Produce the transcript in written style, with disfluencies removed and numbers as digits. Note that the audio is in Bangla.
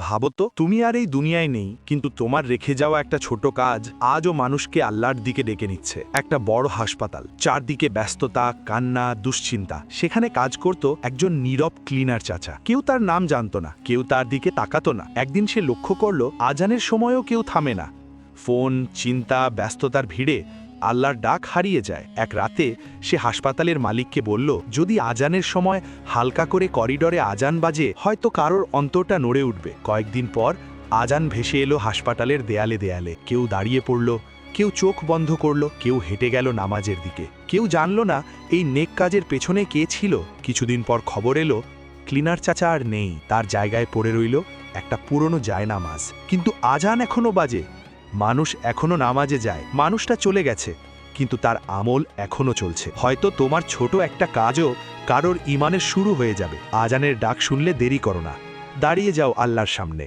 ভাবো তো, তুমি আর এই দুনিয়ায় নেই, কিন্তু তোমার রেখে যাওয়া একটা ছোট কাজ আজও মানুষকে আল্লাহর দিকে ডেকে নিচ্ছে। একটা বড় হাসপাতাল, চারদিকে ব্যস্ততা, কান্না, দুশ্চিন্তা। সেখানে কাজ করত একজন নীরব ক্লিনার চাচা। কেউ তার নাম জানতো না, কেউ তার দিকে তাকাতো না। একদিন সে লক্ষ্য করল আজানের সময়ও কেউ থামে না। ফোন, চিন্তা, ব্যস্ততার ভিড়ে আল্লাহর ডাক হারিয়ে যায়। এক রাতে সে হাসপাতালের মালিককে বলল, যদি আজানের সময় হালকা করে করিডরে আজান বাজে, হয়তো কারোর অন্তরটা নড়ে উঠবে। কয়েকদিন পর আজান ভেসে এলো হাসপাতালের দেয়ালে দেয়ালে। কেউ দাঁড়িয়ে পড়ল, কেউ চোখ বন্ধ করল, কেউ হেঁটে গেল নামাজের দিকে। কেউ জানল না এই নেক কাজের পেছনে কে ছিল। কিছুদিন পর খবর এলো ক্লিনার চাচা আর নেই, তার জায়গায় পড়ে রইল একটা পুরনো জায়নামাজ। কিন্তু আজান এখনো বাজে, মানুষ এখনো নামাজে যায়। মানুষটা চলে গেছে, কিন্তু তার আমল এখনো চলছে। হয়তো তোমার ছোট একটা কাজও কারোর ইমানের শুরু হয়ে যাবে। আজানের ডাক শুনলে দেরি করো না, দাঁড়িয়ে যাও আল্লাহর সামনে।